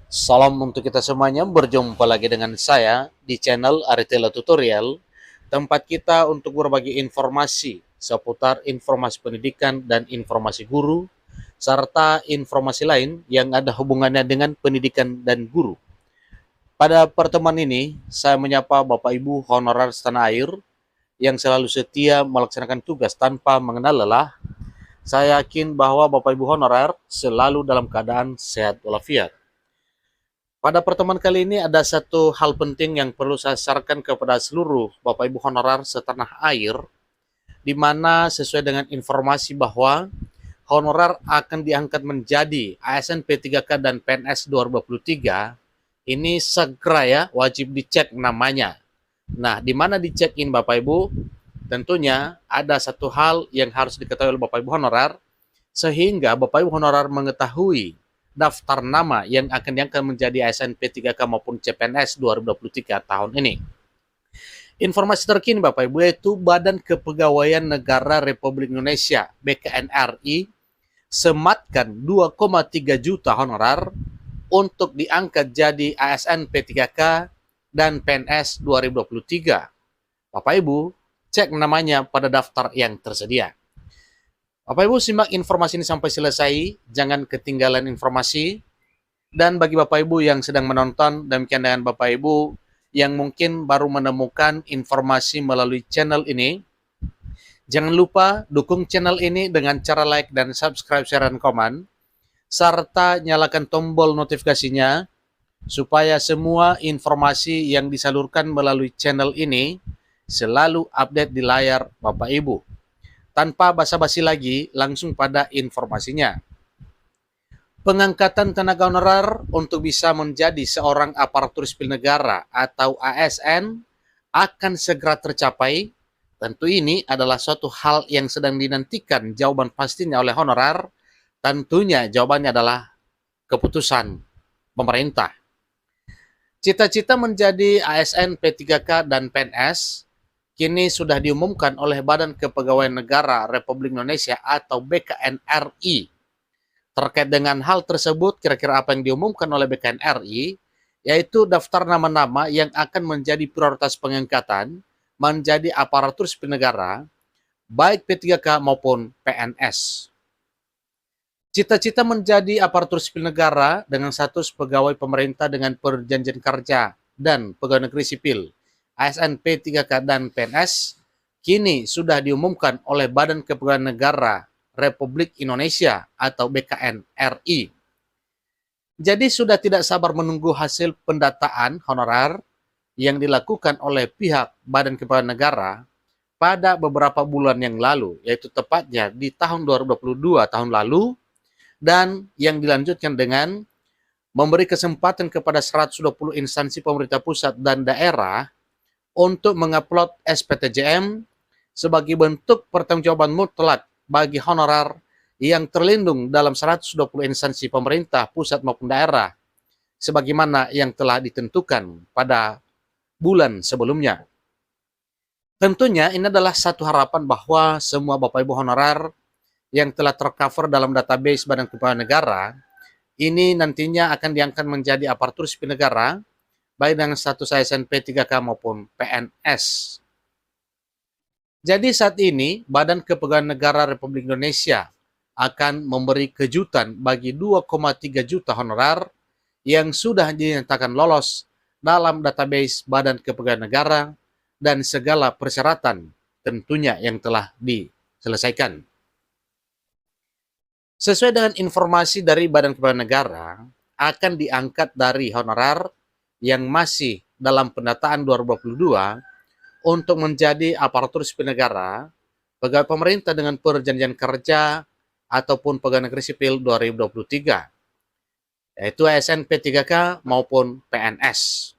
Salam untuk kita semuanya, berjumpa lagi dengan saya di channel Aritela Tutorial, tempat kita untuk berbagi informasi seputar informasi pendidikan dan informasi guru, serta informasi lain yang ada hubungannya dengan pendidikan dan guru. Pada pertemuan ini, saya menyapa Bapak Ibu honorer setanah air yang selalu setia melaksanakan tugas tanpa mengenal lelah. Saya yakin bahwa Bapak Ibu honorer selalu dalam keadaan sehat walafiat. Pada pertemuan kali ini ada satu hal penting yang perlu saya sarankan kepada seluruh Bapak Ibu honorer setanah air, di mana sesuai dengan informasi bahwa honorer akan diangkat menjadi ASN P3K dan PNS 2023, ini segera ya wajib dicek namanya. Nah, di mana dicek-in Bapak Ibu? Tentunya ada satu hal yang harus diketahui oleh Bapak Ibu honorer, sehingga Bapak Ibu honorer mengetahui daftar nama yang akan diangkat menjadi ASN P3K maupun CPNS 2023 tahun ini. Informasi terkini Bapak Ibu yaitu Badan Kepegawaian Negara Republik Indonesia BKNRI sematkan 2,3 juta honorer untuk diangkat jadi ASN P3K dan PNS 2023. Bapak Ibu, cek namanya pada daftar yang tersedia. Bapak Ibu simak informasi ini sampai selesai, jangan ketinggalan informasi. Dan bagi Bapak Ibu yang sedang menonton, demikian dengan Bapak Ibu yang mungkin baru menemukan informasi melalui channel ini, jangan lupa dukung channel ini dengan cara like dan subscribe, share, dan komen, serta nyalakan tombol notifikasinya supaya semua informasi yang disalurkan melalui channel ini selalu update di layar Bapak Ibu. Tanpa basa-basi lagi, langsung pada informasinya. Pengangkatan tenaga honorer untuk bisa menjadi seorang aparatur sipil negara atau ASN akan segera tercapai. Tentu ini adalah suatu hal yang sedang dinantikan jawaban pastinya oleh honorer. Tentunya jawabannya adalah keputusan pemerintah. Cita-cita menjadi ASN P3K dan PNS kini sudah diumumkan oleh Badan Kepegawaian Negara Republik Indonesia atau BKNRI. Terkait dengan hal tersebut, kira-kira apa yang diumumkan oleh BKNRI, yaitu daftar nama-nama yang akan menjadi prioritas pengangkatan menjadi aparatur sipil negara, baik P3K maupun PNS. Cita-cita menjadi aparatur sipil negara dengan status pegawai pemerintah dengan perjanjian kerja dan pegawai negeri sipil ASN P3K dan PNS kini sudah diumumkan oleh Badan Kepegawaian Negara Republik Indonesia atau BKNRI. Jadi sudah tidak sabar menunggu hasil pendataan honorer yang dilakukan oleh pihak Badan Kepegawaian Negara pada beberapa bulan yang lalu, yaitu tepatnya di tahun 2022 tahun lalu, dan yang dilanjutkan dengan memberi kesempatan kepada 120 instansi pemerintah pusat dan daerah untuk mengupload SPTJM sebagai bentuk pertanggungjawaban mutlak bagi honorer yang terlindung dalam 120 instansi pemerintah pusat maupun daerah sebagaimana yang telah ditentukan pada bulan sebelumnya. Tentunya ini adalah satu harapan bahwa semua Bapak Ibu honorer yang telah tercover dalam database Badan Kepegawaian Negara ini nantinya akan diangkat menjadi aparatur sipil negara baik dengan status ASN P3K maupun PNS. Jadi saat ini Badan Kepegawaian Negara Republik Indonesia akan memberi kejutan bagi 2,3 juta honorer yang sudah dinyatakan lolos dalam database Badan Kepegawaian Negara dan segala persyaratan tentunya yang telah diselesaikan. Sesuai dengan informasi dari Badan Kepegawaian Negara, akan diangkat dari honorer yang masih dalam pendataan 2022 untuk menjadi aparatur sipil negara, pegawai pemerintah dengan perjanjian kerja ataupun pegawai negeri sipil 2023, yaitu ASN P3K maupun PNS.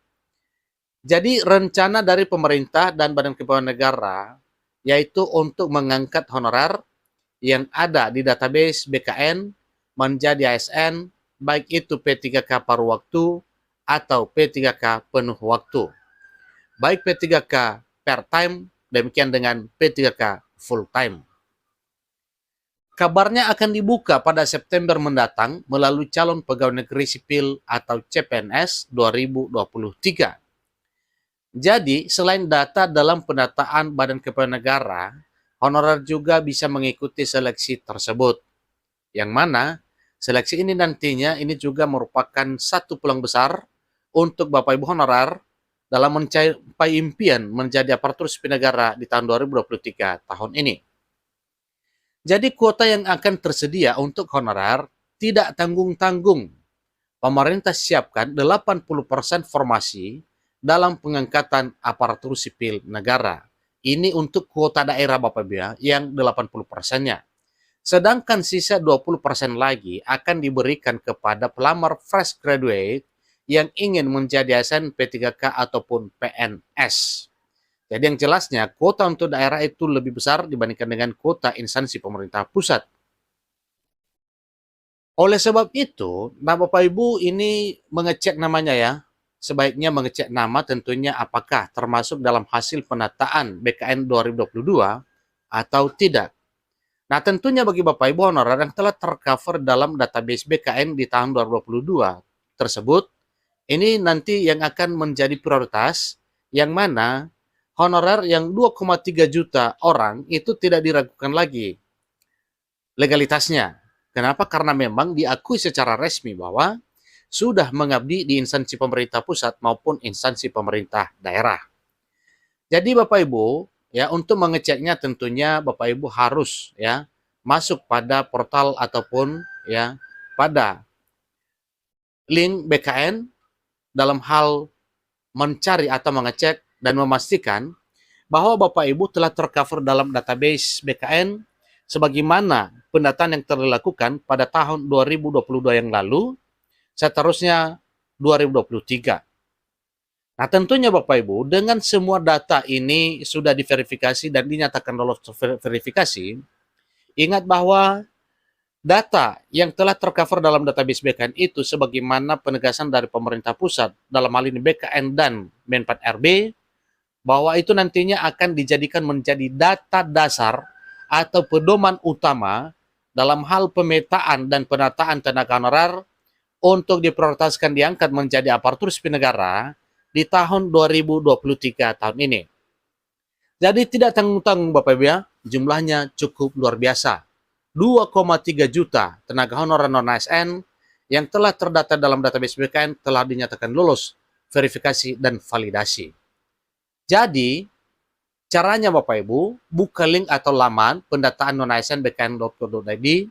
Jadi rencana dari pemerintah dan Badan Kepegawaian Negara yaitu untuk mengangkat honorer yang ada di database BKN menjadi ASN, baik itu P3K paruh waktu atau P3K penuh waktu. Baik P3K part time, demikian dengan P3K full time. Kabarnya akan dibuka pada September mendatang melalui calon pegawai negeri sipil atau CPNS 2023. Jadi, selain data dalam pendataan Badan Kepegawaian Negara, honorer juga bisa mengikuti seleksi tersebut. Yang mana seleksi ini nantinya ini juga merupakan satu peluang besar untuk Bapak Ibu honorer dalam mencapai impian menjadi aparatur sipil negara di tahun 2023 tahun ini. Jadi kuota yang akan tersedia untuk honorer tidak tanggung-tanggung. Pemerintah siapkan 80% formasi dalam pengangkatan aparatur sipil negara. Ini untuk kuota daerah Bapak Ibu ya, yang 80%-nya. Sedangkan sisa 20% lagi akan diberikan kepada pelamar fresh graduate yang ingin menjadi ASN P3K ataupun PNS. Jadi yang jelasnya kuota untuk daerah itu lebih besar dibandingkan dengan kuota instansi pemerintah pusat. Oleh sebab itu, Bapak Ibu ini mengecek namanya ya. Sebaiknya mengecek nama tentunya apakah termasuk dalam hasil penataan BKN 2022 atau tidak. Nah, tentunya bagi Bapak Ibu honorer yang telah tercover dalam database BKN di tahun 2022 tersebut, ini nanti yang akan menjadi prioritas, yang mana honorer yang 2,3 juta orang itu tidak diragukan lagi legalitasnya. Kenapa? Karena memang diakui secara resmi bahwa sudah mengabdi di instansi pemerintah pusat maupun instansi pemerintah daerah. Jadi Bapak Ibu, ya untuk mengeceknya tentunya Bapak Ibu harus ya masuk pada portal ataupun ya pada link BKN dalam hal mencari atau mengecek dan memastikan bahwa Bapak Ibu telah tercover dalam database BKN sebagaimana pendataan yang telah dilakukan pada tahun 2022 yang lalu, seterusnya 2023. Nah, tentunya Bapak Ibu, dengan semua data ini sudah diverifikasi dan dinyatakan lolos verifikasi, ingat bahwa data yang telah tercover dalam database BKN itu sebagaimana penegasan dari pemerintah pusat dalam hal ini BKN dan Men4RB, bahwa itu nantinya akan dijadikan menjadi data dasar atau pedoman utama dalam hal pemetaan dan penataan tenaga honorer untuk diprioritaskan diangkat menjadi aparatur sipil negara di tahun 2023 tahun ini. Jadi tidak tanggung-tanggung Bapak Ibu ya, jumlahnya cukup luar biasa. 2,3 juta tenaga honorer non-ASN yang telah terdata dalam database BKN telah dinyatakan lulus verifikasi dan validasi. Jadi, caranya Bapak Ibu, buka link atau laman pendataan non-ASN bkn.go.id.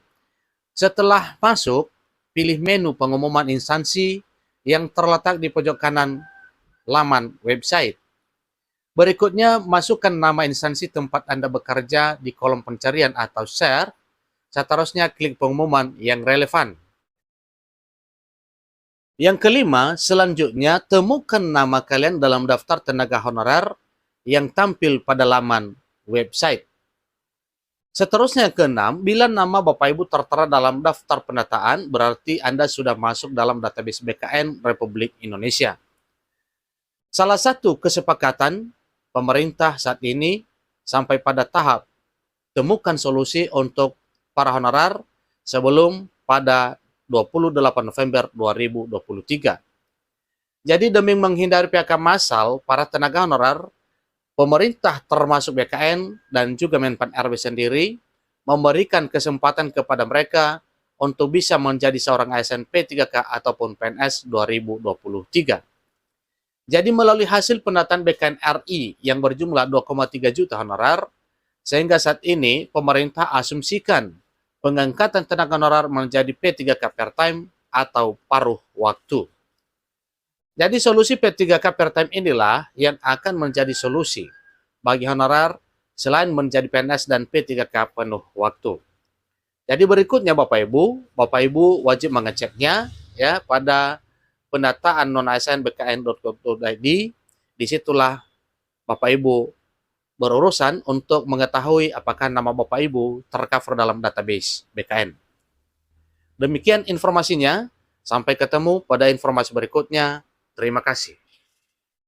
Setelah masuk, pilih menu pengumuman instansi yang terletak di pojok kanan laman website. Berikutnya, masukkan nama instansi tempat Anda bekerja di kolom pencarian atau share. Seterusnya, klik pengumuman yang relevan. Yang kelima, selanjutnya, temukan nama kalian dalam daftar tenaga honorer yang tampil pada laman website. Seterusnya keenam, bila nama Bapak Ibu tertera dalam daftar pendataan, berarti Anda sudah masuk dalam database BKN Republik Indonesia. Salah satu kesepakatan pemerintah saat ini sampai pada tahap temukan solusi untuk para honorer sebelum pada 28 November 2023. Jadi demi menghindari PHK massal para tenaga honorer, pemerintah termasuk BKN dan juga Men4RB sendiri memberikan kesempatan kepada mereka untuk bisa menjadi seorang ASN P3K ataupun PNS 2023. Jadi melalui hasil pendataan BKN RI yang berjumlah 2,3 juta honorer, sehingga saat ini pemerintah asumsikan pengangkatan tenaga honorer menjadi P3K per time atau paruh waktu. Jadi solusi P3K per time inilah yang akan menjadi solusi bagi honorer selain menjadi PNS dan P3K penuh waktu. Jadi berikutnya Bapak Ibu wajib mengeceknya ya pada pendataan non-ASN bkn.go.id. Disitulah Bapak Ibu berurusan untuk mengetahui apakah nama Bapak Ibu tercover dalam database BKN. Demikian informasinya, sampai ketemu pada informasi berikutnya. Terima kasih.